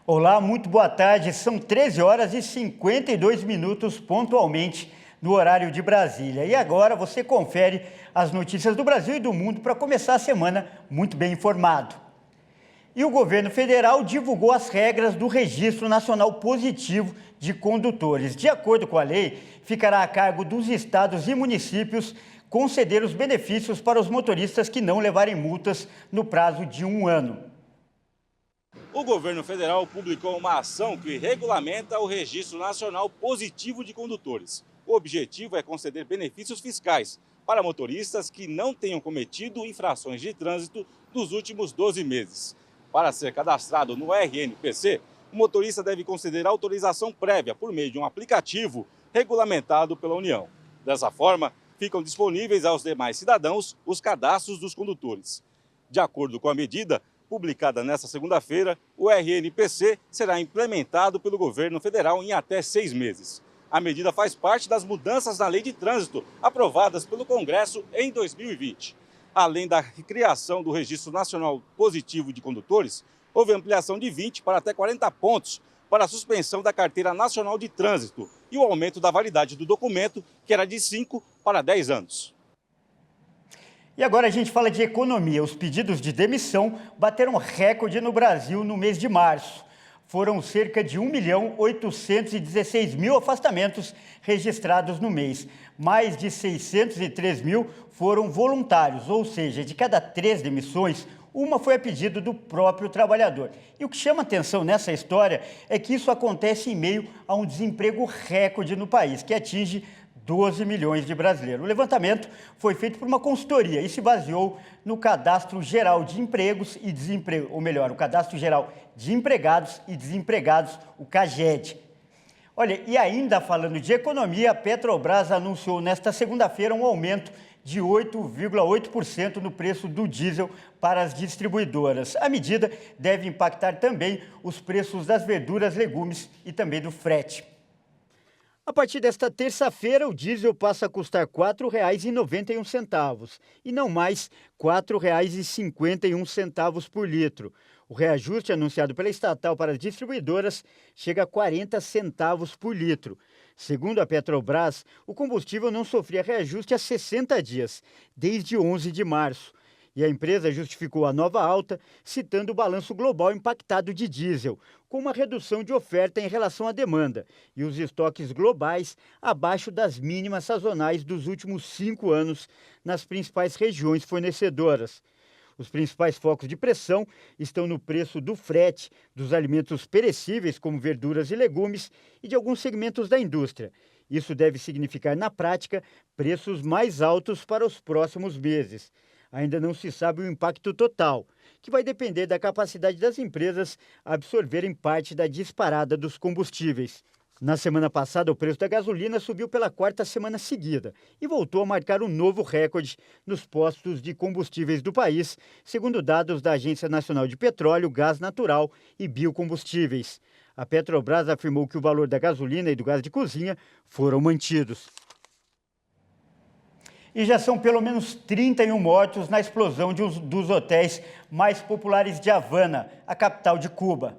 Olá, muito boa tarde. São 13 horas e 52 minutos pontualmente no horário de Brasília. E agora você confere as notícias do Brasil e do mundo para começar a semana muito bem informado. E o governo federal divulgou as regras do Registro Nacional Positivo de Condutores. De acordo com a lei, ficará a cargo dos estados e municípios conceder os benefícios para os motoristas que não levarem multas no prazo de 1 ano. O governo federal publicou uma ação que regulamenta o Registro Nacional Positivo de Condutores. O objetivo é conceder benefícios fiscais para motoristas que não tenham cometido infrações de trânsito nos últimos 12 meses. Para ser cadastrado no RNPC, o motorista deve conceder autorização prévia por meio de um aplicativo regulamentado pela União. Dessa forma, ficam disponíveis aos demais cidadãos os cadastros dos condutores. De acordo com a medida, publicada nesta segunda-feira, o RNPC será implementado pelo governo federal em até 6 meses. A medida faz parte das mudanças na lei de trânsito aprovadas pelo Congresso em 2020. Além da criação do Registro Nacional Positivo de Condutores, houve ampliação de 20 para até 40 pontos para a suspensão da Carteira Nacional de Trânsito e o aumento da validade do documento, que era de 5 para 10 anos. E agora a gente fala de economia. Os pedidos de demissão bateram recorde no Brasil no mês de março. Foram cerca de 1.816.000 afastamentos registrados no mês. Mais de 603 mil foram voluntários, ou seja, de cada 3 demissões, uma foi a pedido do próprio trabalhador. E o que chama atenção nessa história é que isso acontece em meio a um desemprego recorde no país, que atinge 12 milhões de brasileiros. O levantamento foi feito por uma consultoria e se baseou no Cadastro Geral de Empregos e Desemprego, ou melhor, o Cadastro Geral de Empregados e Desempregados, o CAGED. Olha, e ainda falando de economia, a Petrobras anunciou nesta segunda-feira um aumento de 8,8% no preço do diesel para as distribuidoras. A medida deve impactar também os preços das verduras, legumes e também do frete. A partir desta terça-feira, o diesel passa a custar R$ 4,91 e não mais R$ 4,51 por litro. O reajuste anunciado pela estatal para as distribuidoras chega a 40 centavos por litro. Segundo a Petrobras, o combustível não sofria reajuste há 60 dias, desde 11 de março. E a empresa justificou a nova alta, citando o balanço global impactado de diesel, com uma redução de oferta em relação à demanda e os estoques globais abaixo das mínimas sazonais dos últimos 5 anos nas principais regiões fornecedoras. Os principais focos de pressão estão no preço do frete, dos alimentos perecíveis, como verduras e legumes, e de alguns segmentos da indústria. Isso deve significar, na prática, preços mais altos para os próximos meses. Ainda não se sabe o impacto total, que vai depender da capacidade das empresas absorverem parte da disparada dos combustíveis. Na semana passada, o preço da gasolina subiu pela 4ª semana seguida e voltou a marcar um novo recorde nos postos de combustíveis do país, segundo dados da Agência Nacional de Petróleo, Gás Natural e Biocombustíveis. A Petrobras afirmou que o valor da gasolina e do gás de cozinha foram mantidos. E já são pelo menos 31 mortos na explosão dos hotéis mais populares de Havana, a capital de Cuba.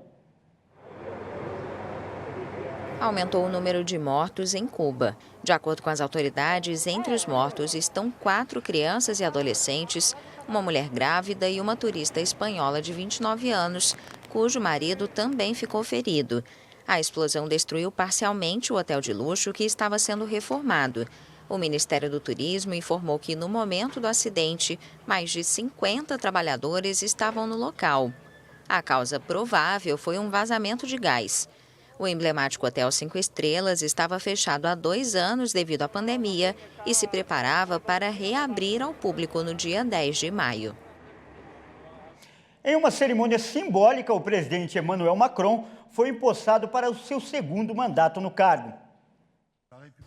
Aumentou o número de mortos em Cuba. De acordo com as autoridades, entre os mortos estão 4 crianças e adolescentes, uma mulher grávida e uma turista espanhola de 29 anos, cujo marido também ficou ferido. A explosão destruiu parcialmente o hotel de luxo que estava sendo reformado. O Ministério do Turismo informou que, no momento do acidente, mais de 50 trabalhadores estavam no local. A causa provável foi um vazamento de gás. O emblemático Hotel 5 Estrelas estava fechado há 2 anos devido à pandemia e se preparava para reabrir ao público no dia 10 de maio. Em uma cerimônia simbólica, o presidente Emmanuel Macron foi empossado para o seu 2º mandato no cargo.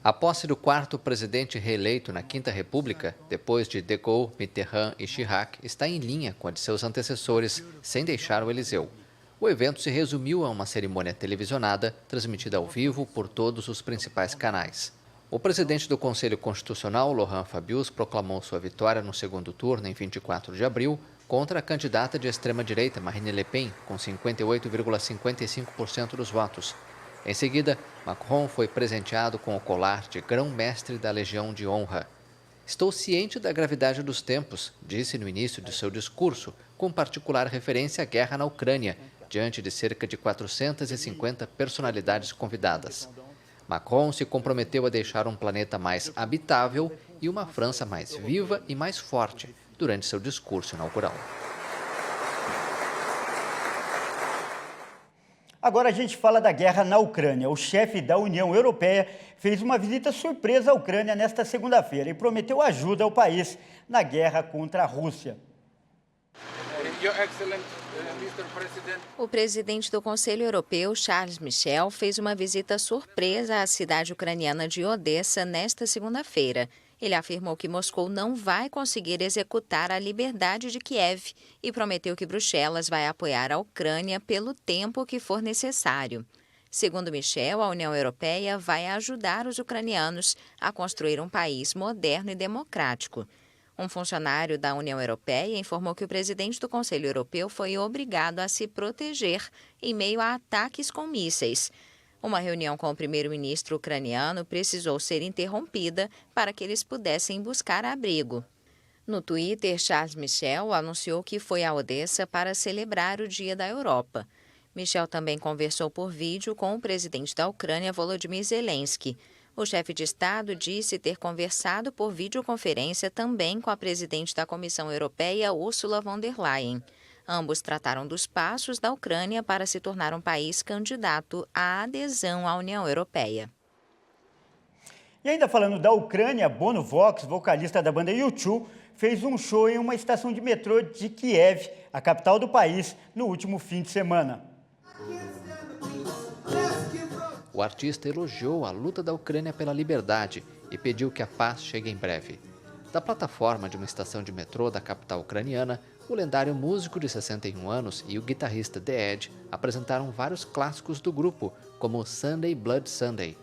A posse do 4º presidente reeleito na Quinta República, depois de De Gaulle, Mitterrand e Chirac, está em linha com a de seus antecessores, sem deixar o Eliseu. O evento se resumiu a uma cerimônia televisionada, transmitida ao vivo por todos os principais canais. O presidente do Conselho Constitucional, Laurent Fabius, proclamou sua vitória no segundo turno em 24 de abril contra a candidata de extrema-direita Marine Le Pen, com 58,55% dos votos. Em seguida, Macron foi presenteado com o colar de grão-mestre da Legião de Honra. Estou ciente da gravidade dos tempos, disse no início de seu discurso, com particular referência à guerra na Ucrânia, diante de cerca de 450 personalidades convidadas. Macron se comprometeu a deixar um planeta mais habitável e uma França mais viva e mais forte durante seu discurso inaugural. Agora a gente fala da guerra na Ucrânia. O chefe da União Europeia fez uma visita surpresa à Ucrânia nesta segunda-feira e prometeu ajuda ao país na guerra contra a Rússia. O presidente do Conselho Europeu, Charles Michel, fez uma visita surpresa à cidade ucraniana de Odessa nesta segunda-feira. Ele afirmou que Moscou não vai conseguir executar a liberdade de Kiev e prometeu que Bruxelas vai apoiar a Ucrânia pelo tempo que for necessário. Segundo Michel, a União Europeia vai ajudar os ucranianos a construir um país moderno e democrático. Um funcionário da União Europeia informou que o presidente do Conselho Europeu foi obrigado a se proteger em meio a ataques com mísseis. Uma reunião com o primeiro-ministro ucraniano precisou ser interrompida para que eles pudessem buscar abrigo. No Twitter, Charles Michel anunciou que foi a Odessa para celebrar o Dia da Europa. Michel também conversou por vídeo com o presidente da Ucrânia, Volodymyr Zelensky. O chefe de Estado disse ter conversado por videoconferência também com a presidente da Comissão Europeia, Ursula von der Leyen. Ambos trataram dos passos da Ucrânia para se tornar um país candidato à adesão à União Europeia. E ainda falando da Ucrânia, Bono Vox, vocalista da banda U2, fez um show em uma estação de metrô de Kiev, a capital do país, no último fim de semana. O artista elogiou a luta da Ucrânia pela liberdade e pediu que a paz chegue em breve. Da plataforma de uma estação de metrô da capital ucraniana, o lendário músico de 61 anos e o guitarrista The Edge apresentaram vários clássicos do grupo, como Sunday Blood Sunday.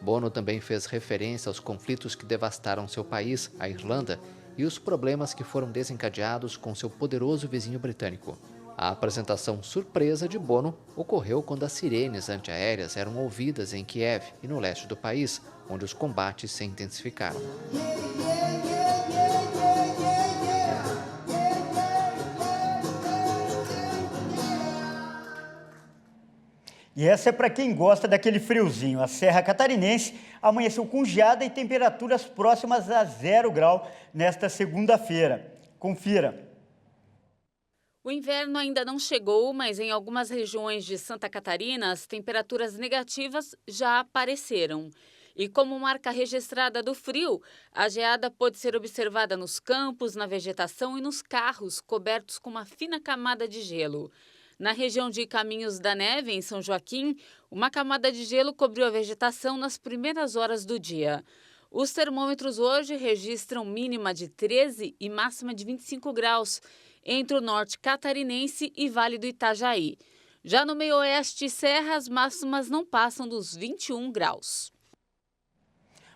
Bono também fez referência aos conflitos que devastaram seu país, a Irlanda, e os problemas que foram desencadeados com seu poderoso vizinho britânico. A apresentação surpresa de Bono ocorreu quando as sirenes antiaéreas eram ouvidas em Kiev e no leste do país, onde os combates se intensificaram. E essa é para quem gosta daquele friozinho. A Serra Catarinense amanheceu com geada e temperaturas próximas a 0 grau nesta segunda-feira. Confira. O inverno ainda não chegou, mas em algumas regiões de Santa Catarina, as temperaturas negativas já apareceram. E como marca registrada do frio, a geada pode ser observada nos campos, na vegetação e nos carros, cobertos com uma fina camada de gelo. Na região de Caminhos da Neve, em São Joaquim, uma camada de gelo cobriu a vegetação nas primeiras horas do dia. Os termômetros hoje registram mínima de 13 e máxima de 25 graus, entre o norte catarinense e Vale do Itajaí. Já no meio-oeste e serra, as máximas não passam dos 21 graus.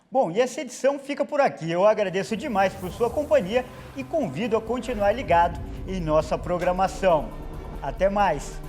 Bom, e essa edição fica por aqui. Eu agradeço demais por sua companhia e convido a continuar ligado em nossa programação. Até mais!